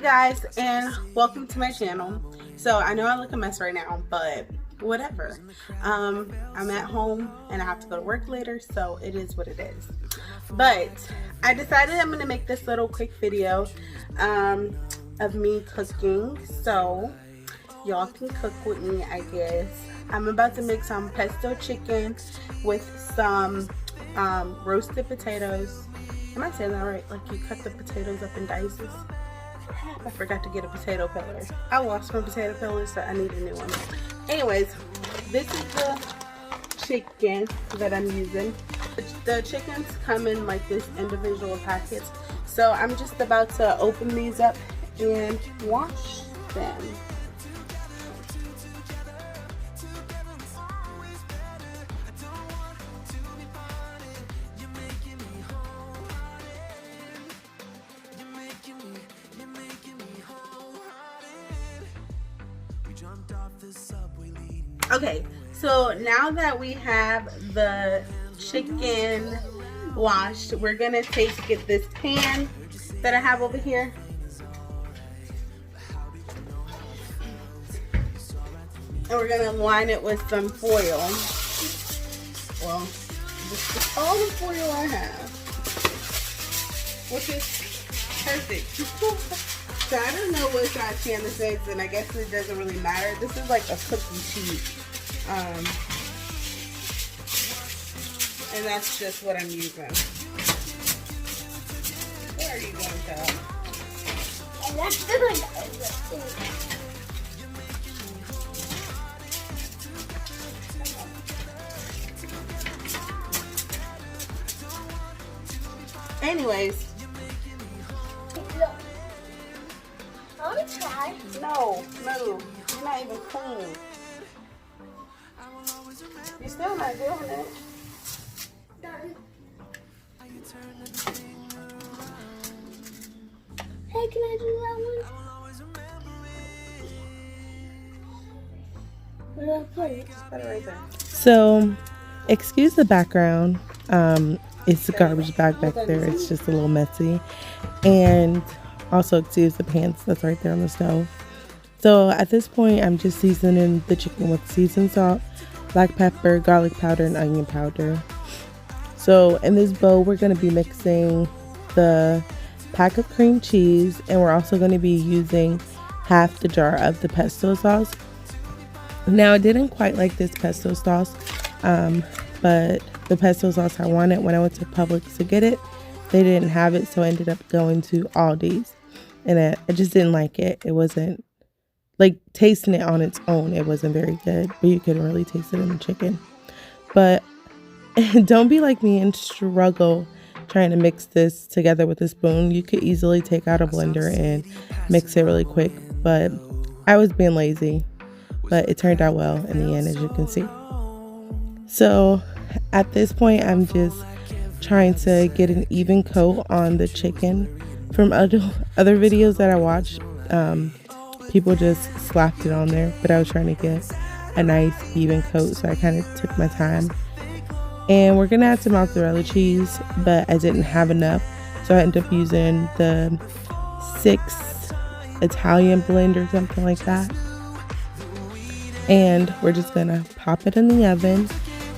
guys, and welcome to my channel. So I know I look a mess right now, but whatever. I'm at home and I have to go to work later, so it is what it is. But I decided I'm gonna make this little quick video of me cooking, so y'all can cook with me, I guess. I'm about to make some pesto chicken with some roasted potatoes. Am I saying that right? Like you cut the potatoes up in dices? I forgot to get a potato peeler. I lost my potato peeler, so I need a new one. Anyways, this is the chicken that I'm using. The chickens come in like this individual packets. So I'm just about to open these up and wash them. Okay, so now that we have the chicken washed, we're gonna get this pan that I have over here. And we're gonna line it with some foil. Well, this is all the foil I have, which is perfect. So I don't know what size pan this is, and I guess it doesn't really matter. This is like a cookie sheet. And that's just what I'm using. Where are you going, child? And that's the Anyways. I want to try. No, move. You're not even clean. You're still not doing it. Done. Hey, can I do that one? Where do I put it? Just put it right there. So, excuse the background. It's a garbage bag back there. It's just a little messy. And also excuse the pans that's right there on the stove. So at this point, I'm just seasoning the chicken with seasoned salt, black pepper, garlic powder, and onion powder. So in this bowl, we're going to be mixing the pack of cream cheese, and we're also going to be using half the jar of the pesto sauce. Now, I didn't quite like this pesto sauce, but the pesto sauce I wanted when I went to Publix to get it, they didn't have it, so I ended up going to Aldi's, and I just didn't like it. It wasn't, like, tasting it on its own, it wasn't very good, but you couldn't really taste it in the chicken. But don't be like me and struggle trying to mix this together with a spoon. You could easily take out a blender and mix it really quick, but I was being lazy, but it turned out well in the end, as you can see. So at this point, I'm just trying to get an even coat on the chicken. From other videos that I watched, people just slapped it on there, but I was trying to get a nice even coat, so I kind of took my time. And we're gonna add some mozzarella cheese, but I didn't have enough, so I ended up using the 6 Italian blend or something like that. And we're just gonna pop it in the oven,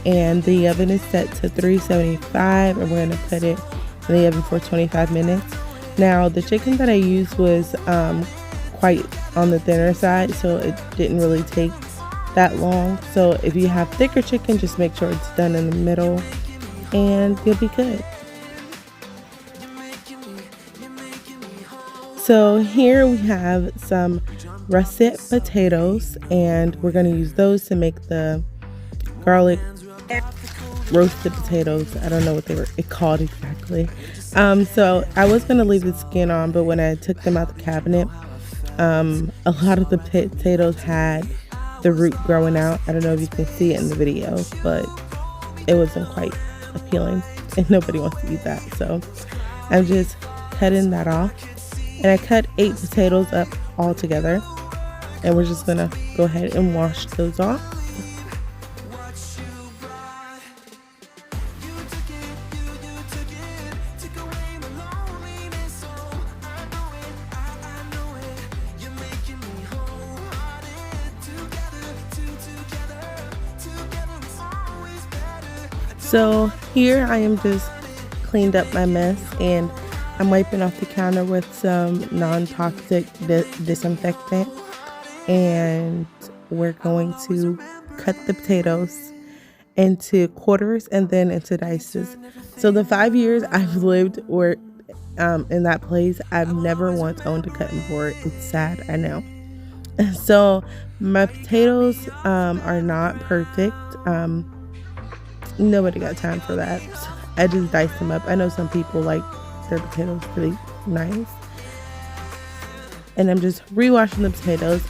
and the oven is set to 375, and we're gonna put it in the oven for 25 minutes. Now, the chicken that I used was quite on the thinner side, so it didn't really take that long. So if you have thicker chicken, just make sure it's done in the middle and you'll be good. So here we have some russet potatoes, and we're going to use those to make the garlic roasted potatoes. I don't know what they were called exactly. So I was going to leave the skin on, but when I took them out the cabinet, a lot of the potatoes had the root growing out. I don't know if you can see it in the video, but it wasn't quite appealing, and nobody wants to eat that. So I'm just cutting that off, and I cut 8 potatoes up all together, and we're just gonna go ahead and wash those off. So here I am just cleaned up my mess, and I'm wiping off the counter with some non-toxic disinfectant, and we're going to cut the potatoes into quarters and then into dices. So the 5 years I've lived or in that place, I've never once owned a cutting board. It's sad, I know. So my potatoes are not perfect. Nobody got time for that. I just diced them up. I know some people like their potatoes really nice. And I'm just rewashing the potatoes.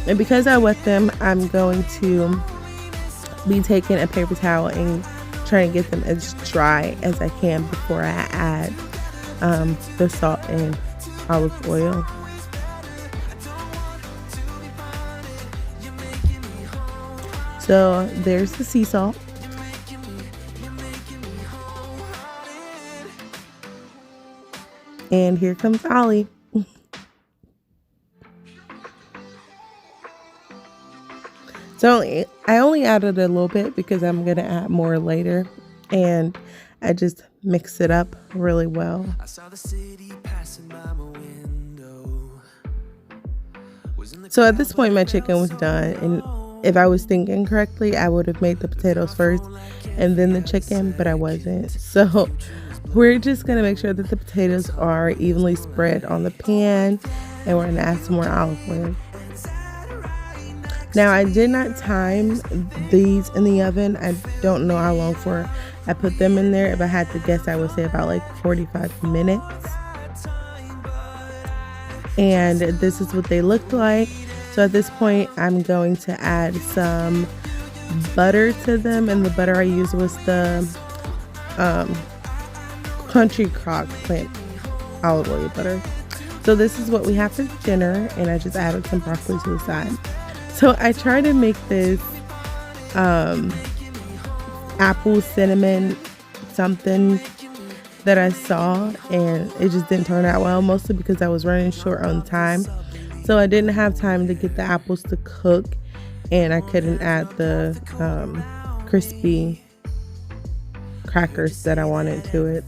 And because I wet them, I'm going to be taking a paper towel and trying to get them as dry as I can before I add the salt and olive oil. So there's the sea salt. And here comes Ollie. So I only added a little bit because I'm going to add more later. And I just mix it up really well. So at this point, my chicken was done. And if I was thinking correctly, I would have made the potatoes first and then the chicken, but I wasn't. So we're just going to make sure that the potatoes are evenly spread on the pan, and we're going to add some more olive oil. Now, I did not time these in the oven. I don't know how long for I put them in there. If I had to guess, I would say about like 45 minutes. And this is what they look like. So at this point, I'm going to add some butter to them. And the butter I used was the Country Crock plant olive oil butter. So this is what we have for dinner. And I just added some broccoli to the side. So I tried to make this apple cinnamon something that I saw, and it just didn't turn out well, mostly because I was running short on time. So I didn't have time to get the apples to cook, and I couldn't add the crispy crackers that I wanted to it.